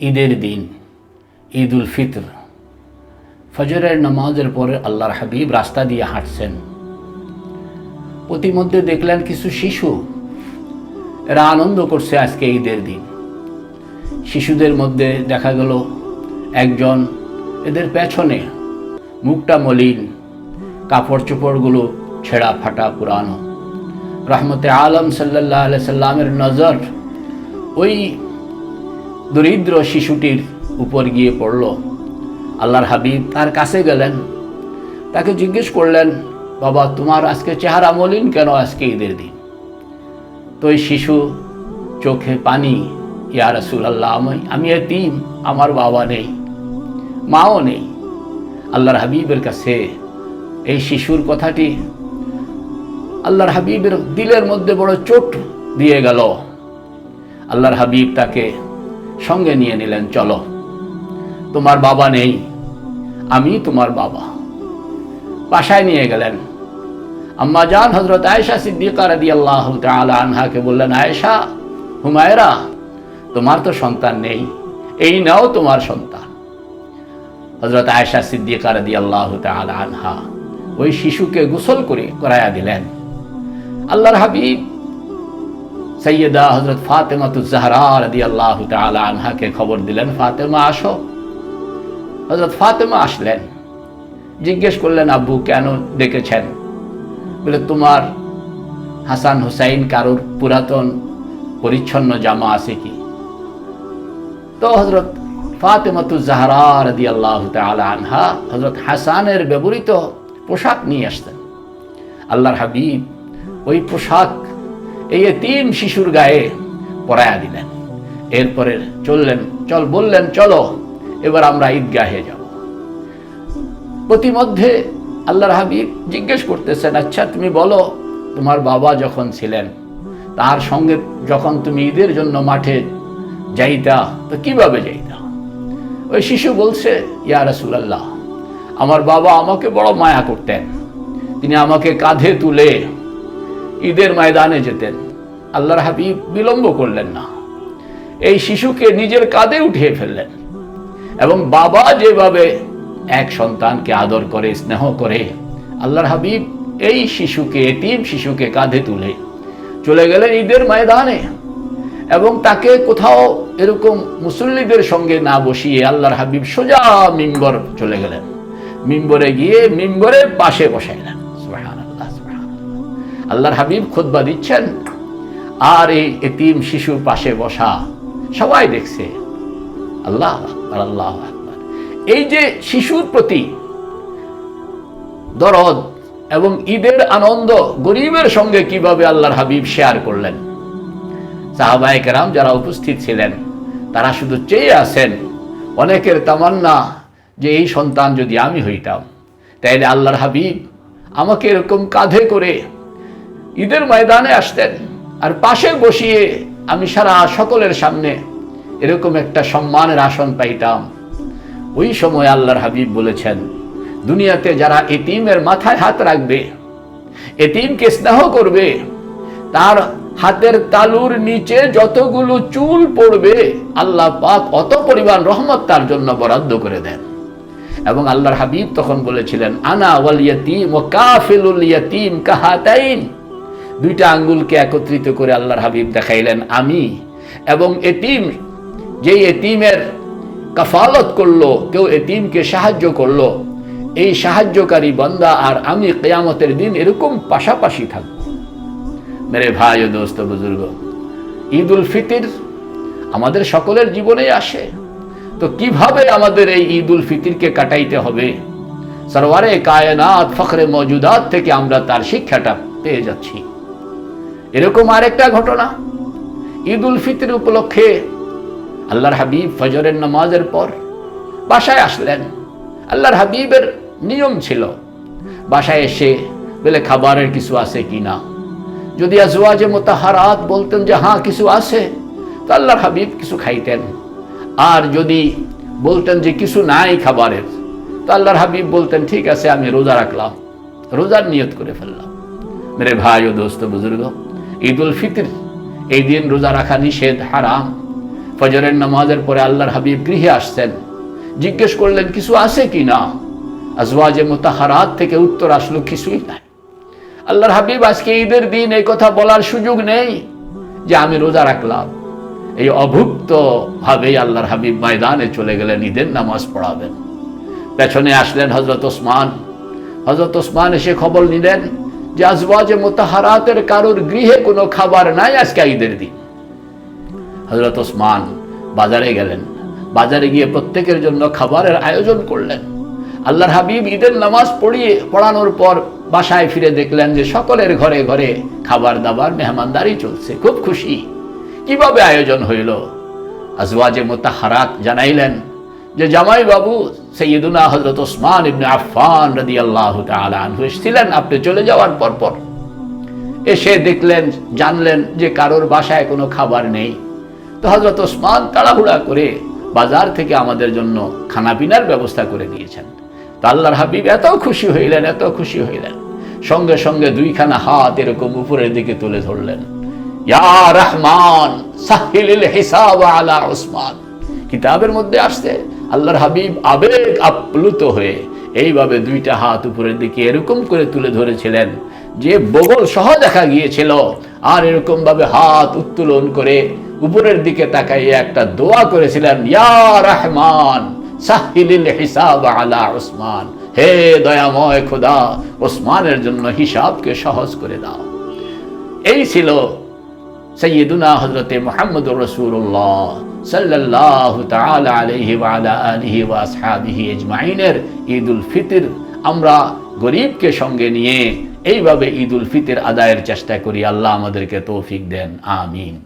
ঈদের দিন ঈদ উল ফিতর, ফজরের নামাজের পরে আল্লাহর হাবিব রাস্তা দিয়ে হাঁটছেন। প্রতিমধ্যে দেখলেন কিছু শিশু, এরা আনন্দ করছে আজকে ঈদের দিন। শিশুদের মধ্যে দেখা গেল একজন, এদের পেছনে মুখটা মলিন, কাপড় চোপড়গুলো ছেঁড়া ফাটা পুরানো। রহমতে আলম সাল্লাল্লাহু আলাইহি সাল্লামের নজর ওই দরিদ্র শিশুটির উপর গিয়ে পড়ল। আল্লাহর হাবিব তার কাছে গেলেন, তাকে জিজ্ঞেস করলেন, বাবা তোমার আজকে চেহারা মলিন কেন আজকে ঈদের দিন? তো ওই শিশু চোখে পানি, ইয়া রাসূলুল্লাহ আমি এতিম, আমার বাবা নেই, মাও নেই। আল্লাহর হাবিবের কাছে এই শিশুর কথাটি আল্লাহর হাবিবের দিলের মধ্যে বড় চোট দিয়ে গেল। আল্লাহর হাবিব তাকে সঙ্গে নিয়ে নিলেন, চলো, তোমার বাবা নেই, আমি তোমার বাবা। বাসায় নিয়ে গেলেন। আম্মা জান হযরত আয়েশা সিদ্দিকা রাদিয়াল্লাহু তাআলা আনহাকে বললেন, আয়েশা, হুমায়রা, তোমার তো সন্তান নেই, এই নাও তোমার সন্তান। হযরত আয়েশা সিদ্দিকা রাদিয়াল্লাহু তাআলা আনহা ওই শিশুকে গোসল করায়া দিলেন। আল্লাহর হাবিব সৈয়দা হযরত ফাতেমাতুজ জাহরা রাদিয়াল্লাহু তাআলা আনহাকে খবর দিলেন, ফাতেমা আসো। হযরত ফাতেমা আসলেন, জিজ্ঞেস করলেন, আব্বু কেন ডেকেছেন? বলে, তোমার হাসান হুসাইন কারোর পুরাতন পরিচ্ছন্ন জামা আছে কি? তো হযরত ফাতেমাতুজ জাহরা রাদিয়াল্লাহু তাআলা আনহা হযরত হাসানের ব্যবহৃত পোশাক নিয়ে আসতেন। আল্লাহর হাবিব ওই পোশাক এই এতিম শিশুর গায়ে পরায়া দিলেন। এরপরে বললেন, চলো এবার আমরা ঈদগাহে যাব। প্রতিমধ্যে আল্লাহর হাবিব জিজ্ঞেস করতেছেন, আচ্ছা তুমি বলো, তোমার বাবা যখন ছিলেন তার সঙ্গে যখন তুমি ঈদের জন্য মাঠে যাইতা তো কিভাবে যাইতা? ওই শিশু বলছে, ইয়া রাসূলুল্লাহ, আমার বাবা আমাকে বড় মায়া করতেন, তিনি আমাকে কাঁধে তুলে ঈদের ময়দানে যেতেন। আল্লাহর হাবিব বিলম্ব করলেন না, এই শিশুকে নিজের কাঁধে উঠিয়ে ফেললেন এবং বাবা যেভাবে এক সন্তানকে আদর করে, স্নেহ করে, আল্লাহর হাবিব এই শিশুকে, এতিম শিশুকে কাঁধে তুলে চলে গেলেন ঈদের ময়দানে এবং তাকে কোথাও এরকম মুসল্লিদের সঙ্গে না বসিয়ে আল্লাহর হাবিব সোজা মিম্বর চলে গেলেন। মিম্বরে গিয়ে মিম্বরের পাশে বসাইলেন। সুবহানাল্লাহ, সুবহানাল্লাহ। আল্লাহর হাবিব খুতবা দিচ্ছেন আর এই এতিম শিশুর পাশে বসা সবাই দেখছে। আল্লাহ আকবার, আল্লাহ আকবার। এই যে শিশুর প্রতি দরদ এবং ঈদের আনন্দ গরিবের সঙ্গে কিভাবে আল্লাহর হাবিব শেয়ার করলেন। সাহাবায়ে কেরাম যারা উপস্থিত ছিলেন তারা শুধু চেয়ে আছেন, অনেকের তামান্না যে এই সন্তান যদি আমি হইতাম, তাইলে আল্লাহর হাবিব আমাকে এরকম কাঁধে করে ঈদের ময়দানে আসতেন আর পাশে বসিয়ে আমি সারা সকলের সামনে এরকম একটা সম্মানের আসন পাইতাম। ওই সময় আল্লাহর হাবিব বলেছেন, দুনিয়াতে যারা এতিমের মাথায় হাত রাখবে, এতিমকে স্নেহ করবে, তার হাতের তালুর নিচে যতগুলো চুল পড়বে আল্লাহ পাক অত পরিমাণ রহমত তার জন্য বরাদ্দ করে দেন। এবং আল্লাহর হাবিব তখন বলেছিলেন, আনা ওয়াল ইয়াতীম ওয়া কাফিলুল ইয়াতীম কাহাতাইন। দুইটা আঙ্গুলকে একত্রিত করে আল্লাহর হাবিব দেখাইলেন, আমি এবং এতিম, যেই এতিমের কাফালত করলো, কেউ এতিমকে সাহায্য করলো, এই সাহায্যকারী বান্দা আর আমি কিয়ামতের দিন এরকম পাশাপাশি থাকব। মেরে ভাই ও দোস্ত বুজুর্গ, ঈদ উল ফিতর আমাদের সকলের জীবনে আসে। তো কিভাবে আমাদের এই ঈদ উল ফিতরকে কাটাইতে হবে? সরওয়ারে কায়নাত ফখরে মওজুদাত থেকে আমরা তার শিক্ষাটা পেয়ে যাচ্ছি। এরকম আরেকটা ঘটনা, ঈদ উল ফিতর উপলক্ষে আল্লাহর হাবিব ফজরের নামাজের পর বাসায় আসলেন। আল্লাহর হাবিবের নিয়ম ছিল বাসায় এসে বলে খাবারের কিছু আছে কিনা। যদি আজওয়াজে মুতাহারাত বলতেন যে হ্যাঁ কিছু আছে, তো আল্লাহর হাবিব কিছু খাইতেন। আর যদি বলতেন যে কিছু নাই খাবারের, তো আল্লাহর হাবিব বলতেন ঠিক আছে আমি রোজা রাখলাম, রোজার নিয়ত করে ফেললাম। মেরে ভাই ও দোস্ত বুজুর্গ, ঈদ উল ফিতর এই দিন রোজা রাখা নিষেধ, হারাম। ফজরের নামাজের পরে আল্লাহর হাবিব গৃহে আসছেন, জিজ্ঞেস করলেন কিছু আছে কি না। আজওয়াজে মুতাহারাত থেকে উত্তর আসলো কিছুই নাই। আল্লাহর হাবিব আজকে ঈদের দিন এই কথা বলার সুযোগ নেই যে আমি রোজা রাখলাম। এই অভুক্ত ভাবেই আল্লাহর হাবিব ময়দানে চলে গেলেন, ঈদের নামাজ পড়াবেন। পেছনে আসলেন হযরত ওসমান। হযরত ওসমান এসে খবর নিলেন যে আজওয়াজে মুতাহারাতের কারোর গৃহে কোনো খাবার নাই, আজকে ঈদের দিন। হযরত ওসমান বাজারে গেলেন, বাজারে গিয়ে প্রত্যেকের জন্য খাবারের আয়োজন করলেন। আল্লাহর হাবিব ঈদের নামাজ পড়ানোর পর বাসায় ফিরে দেখলেন যে সকলের ঘরে ঘরে খাবার দাবার মেহমানদারি চলছে, খুব খুশি। কিভাবে আয়োজন হইল? আজওয়াজে মুতাহারাত জানাইলেন যে জামাই বাবু সাইয়্যিদুনা হযরত ওসমান ইবনে আফফান রাদিয়াল্লাহু তাআলা আনহু এসেছিলেন আপনি চলে যাওয়ার পর। এসে দেখলেন, জানলেন যে কারোর বাসায় কোনো খাবার নেই। তো হযরত ওসমান তাড়াহুড়া করে বাজার থেকে আমাদের জন্য খানাপিনার ব্যবস্থা করে দিয়েছেন। তো আল্লাহর হাবিব এত খুশি হইলেন, এত খুশি হইলেন, সঙ্গে সঙ্গে দুইখানা হাত এরকম উপরের দিকে তুলে ধরলেন, ইয়া রহমান সাহিলিল হিসাব আলা ওসমান। কিতাবের মধ্যে আসছে আল্লাহর হাবিব আবেগ আপ্লুত হয়ে এইভাবে দুইটা হাত উপরের দিকে এরকম করে তুলে ধরেছিলেন যে বগল সহ দেখা গিয়েছিল। আর এরকম ভাবে হাত উত্তোলন করে উপরের দিকে তাকাইয়ে একটা দোয়া করেছিলেন, ইয়া রহমান সাহিলিল হিসাব আলা ওসমান। হে দয়াময় খোদা, ওসমানের জন্য হিসাবকে সহজ করে দাও। এই ছিল সাইয়্যিদুনা হযরতে মুহাম্মদুর রাসূলুল্লাহ সাল্লাল্লাহু তাআলা আলাইহি ওয়া আলা আলিহি ওয়া আসহাবিহি আজমাইনের ঈদুল ফিতর। আমরা গরীবকে সঙ্গে নিয়ে এইভাবে ঈদুল ফিতর আদায়ের চেষ্টা করি। আল্লাহ আমাদেরকে তৌফিক দেন, আমিন।